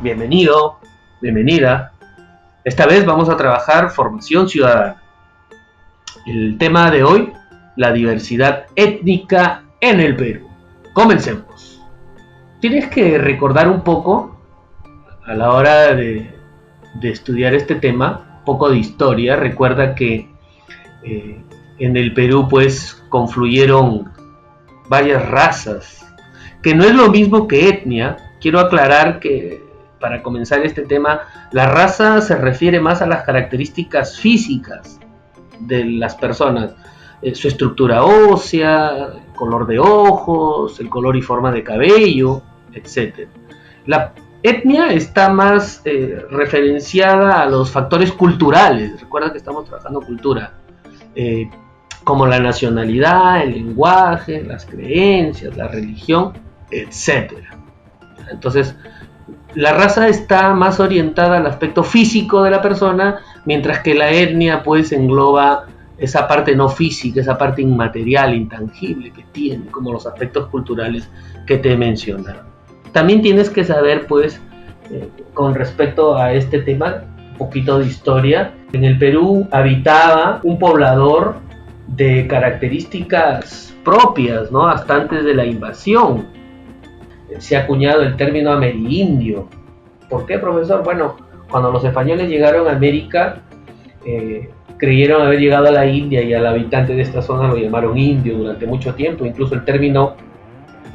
Bienvenido, bienvenida. Esta vez vamos a trabajar formación ciudadana. El tema de hoy, la diversidad étnica en el Perú. Comencemos. Tienes que recordar un poco, a la hora de estudiar este tema, un poco de historia. Recuerda que en el Perú pues confluyeron varias razas, que no es lo mismo que etnia. Quiero aclarar que para comenzar este tema, la raza se refiere más a las características físicas de las personas, su estructura ósea, el color de ojos, el color y forma de cabello, etc. La etnia está más referenciada a los factores culturales. Recuerda que estamos trabajando cultura, como la nacionalidad, el lenguaje, las creencias, la religión, etc. Entonces, la raza está más orientada al aspecto físico de la persona, mientras que la etnia pues engloba esa parte no física, esa parte inmaterial, intangible que tiene, como los aspectos culturales que te he mencionado. También tienes que saber pues, con respecto a este tema, un poquito de historia. En el Perú habitaba un poblador de características propias, ¿no? Hasta antes de la invasión. Se ha acuñado el término amerindio. ¿Por qué, profesor? Bueno, cuando los españoles llegaron a América, creyeron haber llegado a la India, y al habitante de esta zona lo llamaron indio durante mucho tiempo. Incluso el término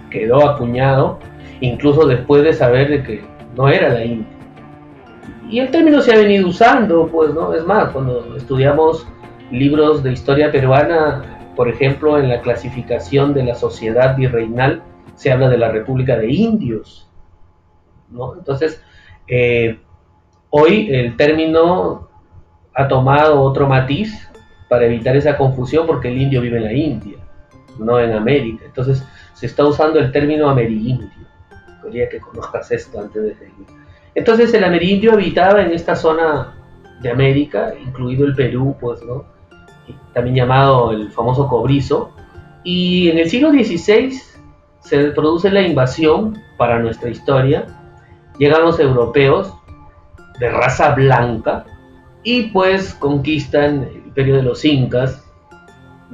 quedó acuñado, incluso después de saber de que no era la India. Y el término se ha venido usando, pues, ¿no? Es más, cuando estudiamos libros de historia peruana, por ejemplo, en la clasificación de la sociedad virreinal, se habla de la República de Indios, ¿no? Entonces, hoy el término ha tomado otro matiz para evitar esa confusión, porque el indio vive en la India, no en América. Entonces, se está usando el término amerindio. Quería que conozcas esto antes de seguir. Entonces, el amerindio habitaba en esta zona de América, incluido el Perú, pues, ¿no? También llamado el famoso cobrizo. Y en el siglo XVI se produce la invasión. Para nuestra historia, llegan los europeos de raza blanca y pues conquistan el imperio de los incas,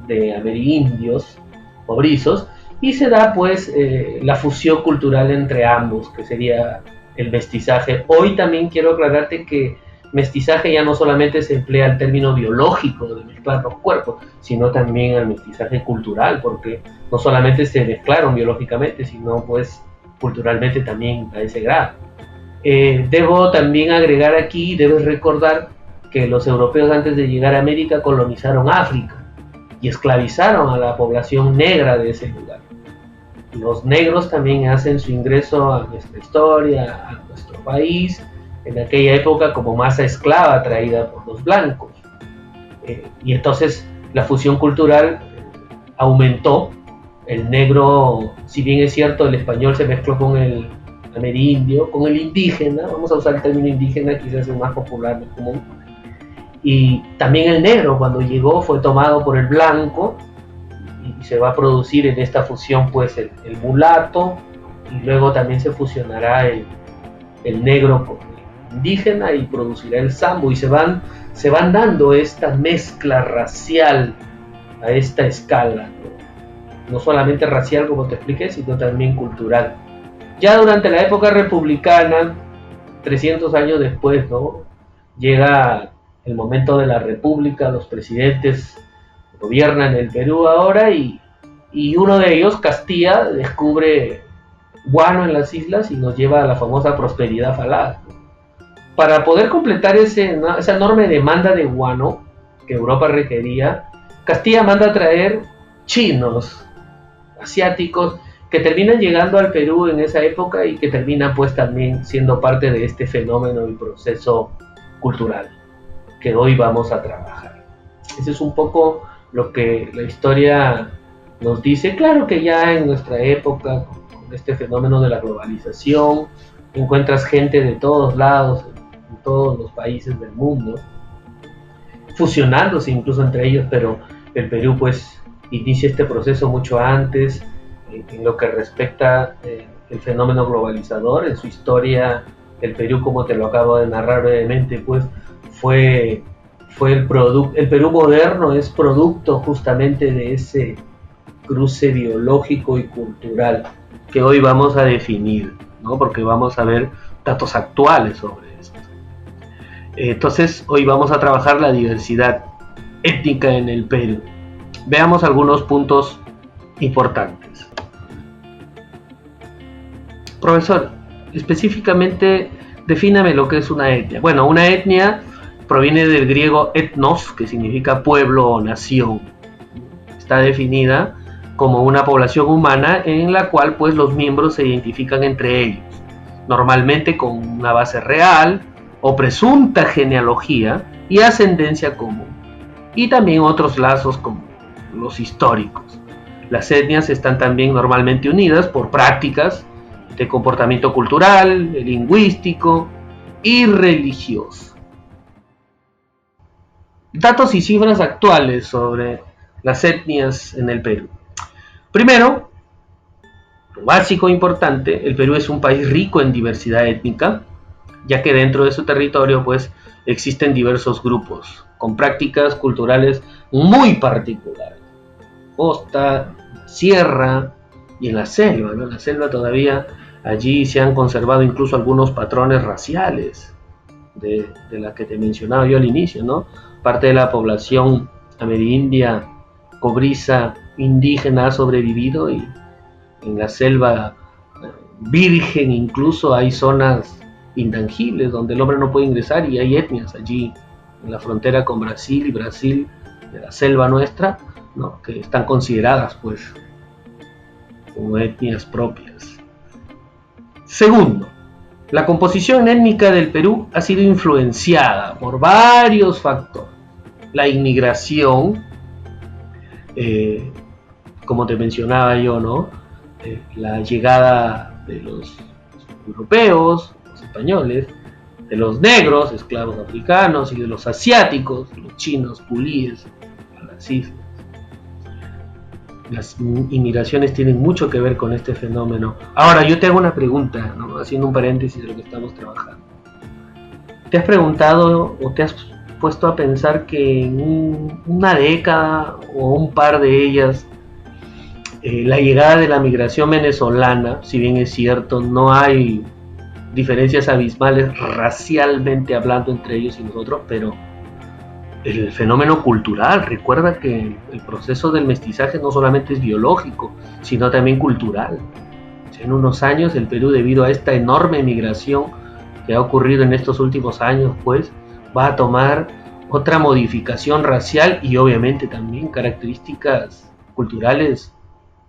de amerindios, cobrizos, y se da pues la fusión cultural entre ambos, que sería el mestizaje. Hoy también quiero aclararte que mestizaje ya no solamente se emplea el término biológico de mezclar los cuerpos, sino también el mestizaje cultural, porque no solamente se mezclaron biológicamente, sino pues culturalmente también a ese grado. Debo también agregar aquí, debes recordar que los europeos, antes de llegar a América, colonizaron África y esclavizaron a la población negra de ese lugar. Los negros también hacen su ingreso a nuestra historia, a nuestro país, en aquella época como masa esclava traída por los blancos. Y entonces la fusión cultural aumentó. El negro, si bien es cierto, el español se mezcló con el amerindio, con el indígena, vamos a usar el término indígena, quizás es el más popular, más común. Y también el negro, cuando llegó, fue tomado por el blanco, y se va a producir en esta fusión pues el mulato, y luego también se fusionará el negro con el indígena y producirá el sambo, y se van dando esta mezcla racial a esta escala, no solamente racial como te expliqué, sino también cultural. Ya durante la época republicana, 300 años después, ¿no?, llega el momento de la república. Los presidentes gobiernan el Perú ahora, y uno de ellos, Castilla, descubre guano en las islas y nos lleva a la famosa prosperidad falaz. Para poder completar esa enorme demanda de guano que Europa requería, Castilla manda a traer chinos, asiáticos, que terminan llegando al Perú en esa época y que terminan pues también siendo parte de este fenómeno y proceso cultural que hoy vamos a trabajar. Ese es un poco lo que la historia nos dice. Claro que ya en nuestra época, con este fenómeno de la globalización, encuentras gente de todos lados, en todos los países del mundo, fusionándose incluso entre ellos, pero el Perú pues inicia este proceso mucho antes, en lo que respecta el fenómeno globalizador. En su historia, el Perú, como te lo acabo de narrar brevemente, pues fue el Perú moderno es producto justamente de ese cruce biológico y cultural que hoy vamos a definir, ¿no? Porque vamos a ver datos actuales sobre esto. Entonces, hoy vamos a trabajar la diversidad étnica en el Perú. Veamos algunos puntos importantes. Profesor, específicamente defíname lo que es una etnia. Bueno, una etnia proviene del griego etnos, que significa pueblo o nación. Está definida como una población humana en la cual pues los miembros se identifican entre ellos, normalmente con una base real o presunta genealogía y ascendencia común, y también otros lazos como los históricos. Las etnias están también normalmente unidas por prácticas de comportamiento cultural, lingüístico y religioso. Datos y cifras actuales sobre las etnias en el Perú. Primero, lo básico e importante, el Perú es un país rico en diversidad étnica, ya que dentro de su territorio pues existen diversos grupos con prácticas culturales muy particulares. Costa, sierra y en la selva, ¿no? En la selva todavía allí se han conservado incluso algunos patrones raciales de la que te mencionaba yo al inicio, ¿no? Parte de la población amerindia, cobriza, indígena ha sobrevivido, y en la selva virgen incluso hay zonas intangibles donde el hombre no puede ingresar, y hay etnias allí en la frontera con Brasil, y Brasil de la selva nuestra, ¿no? Que están consideradas pues como etnias propias. Segundo, la composición étnica del Perú ha sido influenciada por varios factores. La inmigración, como te mencionaba yo, ¿no? La llegada de los europeos, los españoles, de los negros, esclavos africanos, y de los asiáticos, los chinos, pulíes, a las islas. Las inmigraciones tienen mucho que ver con este fenómeno. Ahora, yo te hago una pregunta, ¿no? Haciendo un paréntesis de lo que estamos trabajando. ¿Te has preguntado o te has puesto a pensar que en una década o un par de ellas, la llegada de la migración venezolana, si bien es cierto, no hay diferencias abismales racialmente hablando entre ellos y nosotros, pero el fenómeno cultural, recuerda que el proceso del mestizaje no solamente es biológico, sino también cultural. En unos años el Perú, debido a esta enorme migración que ha ocurrido en estos últimos años, pues va a tomar otra modificación racial y obviamente también características culturales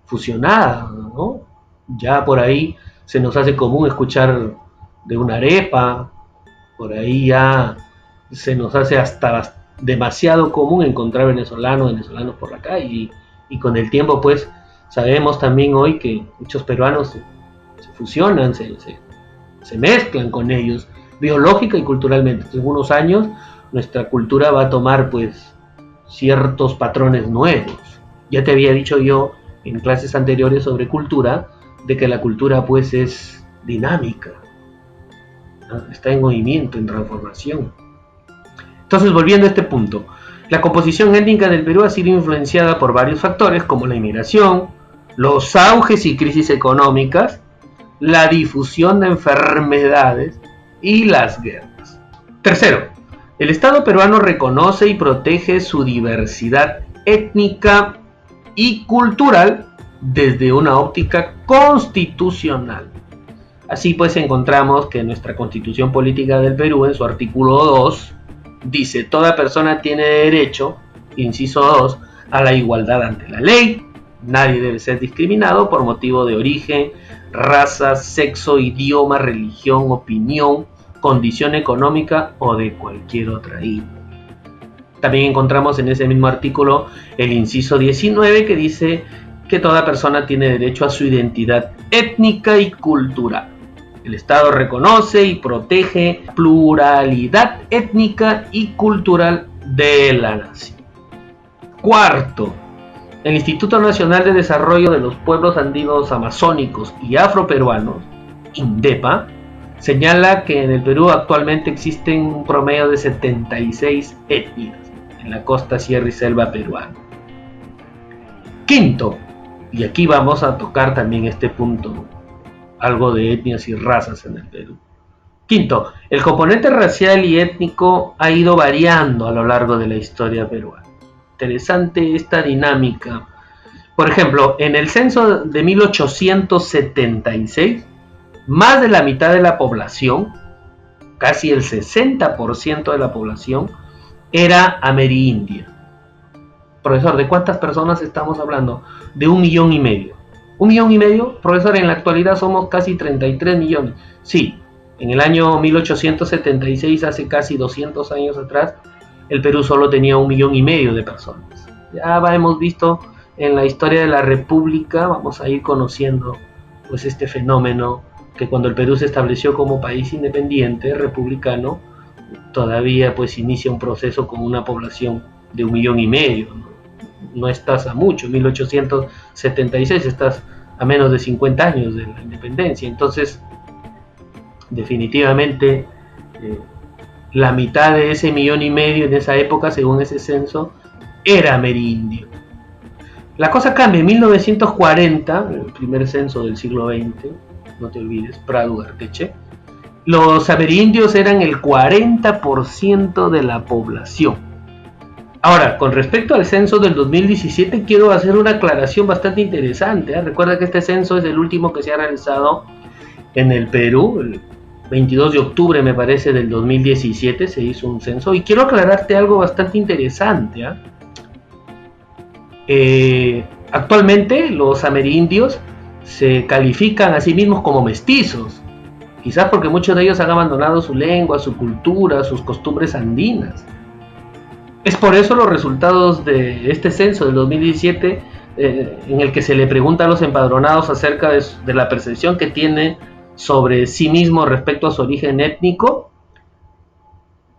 fusionadas, ¿no? Ya por ahí se nos hace común escuchar de una arepa, por ahí ya se nos hace hasta demasiado común encontrar venezolanos por la calle, y con el tiempo pues sabemos también hoy que muchos peruanos se fusionan, se mezclan con ellos biológica y culturalmente. Entonces, en unos años nuestra cultura va a tomar pues ciertos patrones nuevos. Ya te había dicho yo en clases anteriores sobre cultura, de que la cultura pues es dinámica, ¿no? Está en movimiento, en transformación. Entonces, volviendo a este punto, la composición étnica del Perú ha sido influenciada por varios factores como la inmigración, los auges y crisis económicas, la difusión de enfermedades y las guerras. Tercero, el Estado peruano reconoce y protege su diversidad étnica y cultural desde una óptica constitucional. Así pues, encontramos que nuestra Constitución Política del Perú, en su artículo 2, dice: toda persona tiene derecho, inciso 2, a la igualdad ante la ley. Nadie debe ser discriminado por motivo de origen, raza, sexo, idioma, religión, opinión, condición económica o de cualquier otra índole. También encontramos en ese mismo artículo el inciso 19, que dice que toda persona tiene derecho a su identidad étnica y cultural. El Estado reconoce y protege la pluralidad étnica y cultural de la nación. Cuarto, el Instituto Nacional de Desarrollo de los Pueblos Andinos Amazónicos y Afroperuanos, INDEPA, señala que en el Perú actualmente existen un promedio de 76 etnias en la costa, sierra y selva peruana. Quinto, y aquí vamos a tocar también este punto, algo de etnias y razas en el Perú. Quinto, el componente racial y étnico ha ido variando a lo largo de la historia peruana. Interesante esta dinámica. Por ejemplo, en el censo de 1876, más de la mitad de la población, casi el 60% de la población, era amerindia. Profesor, ¿de cuántas personas estamos hablando? De 1,5 millones. ¿1,5 millones? Profesor, en la actualidad somos casi 33 millones. Sí, en el año 1876, hace casi 200 años atrás, el Perú solo tenía 1,5 millones de personas. Ya hemos visto en la historia de la República, vamos a ir conociendo pues este fenómeno, que cuando el Perú se estableció como país independiente, republicano, todavía pues inicia un proceso con una población de 1,5 millones, no estás a mucho, 1876 estás a menos de 50 años de la independencia. Entonces definitivamente la mitad de ese 1,5 millones en esa época, según ese censo, era amerindio. La cosa cambia en 1940, el primer censo del siglo XX, no te olvides, Prado Ugarteche. Los amerindios eran el 40% de la población. Ahora, con respecto al censo del 2017, quiero hacer una aclaración bastante interesante. Recuerda que este censo es el último que se ha realizado en el Perú. El 22 de octubre, me parece, del 2017 se hizo un censo. Y quiero aclararte algo bastante interesante. Actualmente los amerindios se califican a sí mismos como mestizos, quizás porque muchos de ellos han abandonado su lengua, su cultura, sus costumbres andinas. Es por eso los resultados de este censo del 2017, en el que se le pregunta a los empadronados acerca de la percepción que tienen sobre sí mismos respecto a su origen étnico,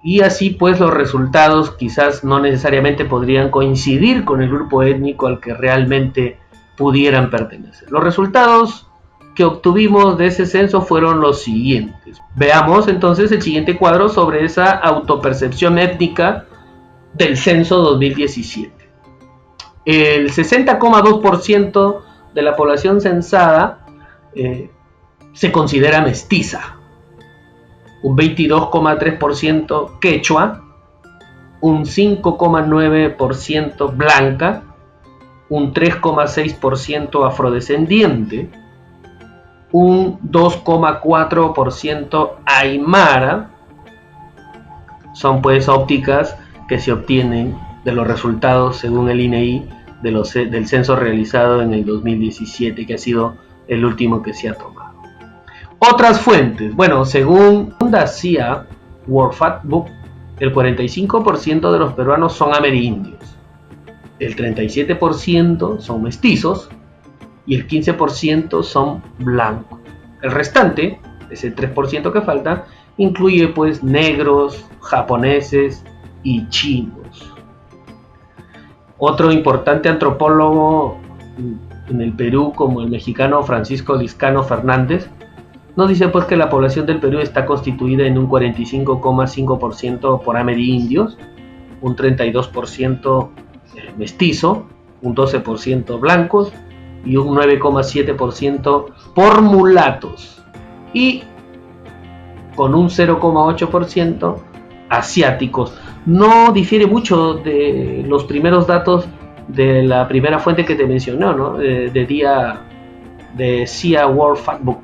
y así pues los resultados quizás no necesariamente podrían coincidir con el grupo étnico al que realmente pudieran pertenecer. Los resultados que obtuvimos de ese censo fueron los siguientes. Veamos entonces el siguiente cuadro sobre esa autopercepción étnica del censo 2017. El 60,2% de la población censada se considera mestiza, un 22,3% quechua, un 5,9% blanca, un 3,6% afrodescendiente, un 2,4% aymara. Son pues ópticas que se obtienen de los resultados, según el INEI, del censo realizado en el 2017, que ha sido el último que se ha tomado. Otras fuentes. Bueno, según la CIA World Factbook, el 45% de los peruanos son amerindios, el 37% son mestizos y el 15% son blancos. El restante, ese 3% que falta, incluye pues negros, japoneses y chinos. Otro importante antropólogo en el Perú, como el mexicano Francisco Lizcano Fernández, nos dice pues que la población del Perú está constituida en un 45,5% por amerindios, un 32% mestizo, un 12% blancos y un 9,7% por mulatos, y con un 0,8% asiáticos. No difiere mucho de los primeros datos de la primera fuente que te mencionó, ¿no? de CIA World Factbook.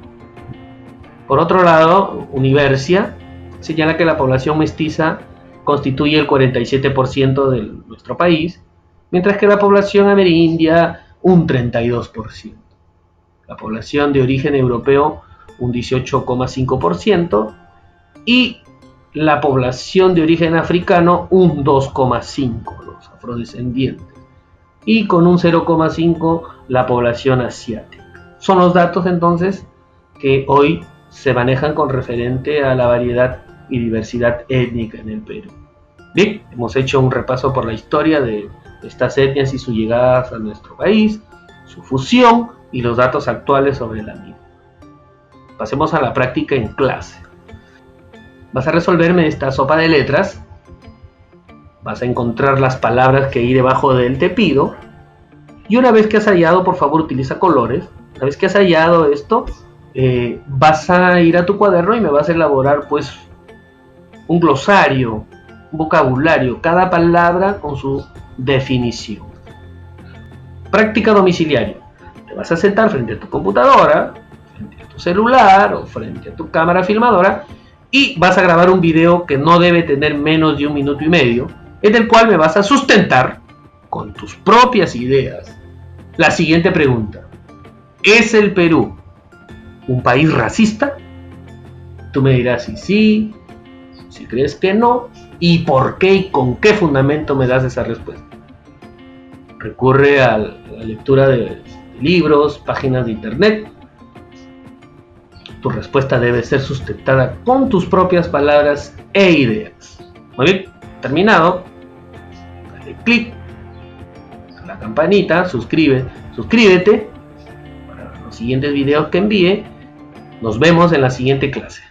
Por otro lado, Universia señala que la población mestiza constituye el 47% de nuestro país, mientras que la población amerindia un 32%. La población de origen europeo un 18,5% y la población de origen africano un 2,5%, los afrodescendientes, y con un 0,5% la población asiática. Son los datos entonces que hoy se manejan con referente a la variedad y diversidad étnica en el Perú. Bien, hemos hecho un repaso por la historia de estas etnias y su llegada a nuestro país, su fusión y los datos actuales sobre la misma. Pasemos a la práctica en clase. Vas a resolverme esta sopa de letras. Vas a encontrar las palabras que ahí debajo de él te pido. Y una vez que has hallado, por favor, utiliza colores. Una vez que has hallado esto, vas a ir a tu cuaderno y me vas a elaborar pues un glosario, un vocabulario, cada palabra con su definición. Práctica domiciliaria. Te vas a sentar frente a tu computadora, frente a tu celular o frente a tu cámara filmadora y vas a grabar un video que no debe tener menos de 1 minuto y medio, en el cual me vas a sustentar con tus propias ideas la siguiente pregunta: ¿es el Perú un país racista? Tú me dirás si sí, si crees que no, y por qué y con qué fundamento me das esa respuesta. Recurre a la lectura de libros, páginas de internet. Tu respuesta debe ser sustentada con tus propias palabras e ideas. Muy bien, terminado. Dale clic a la campanita, suscríbete para los siguientes videos que envíe. Nos vemos en la siguiente clase.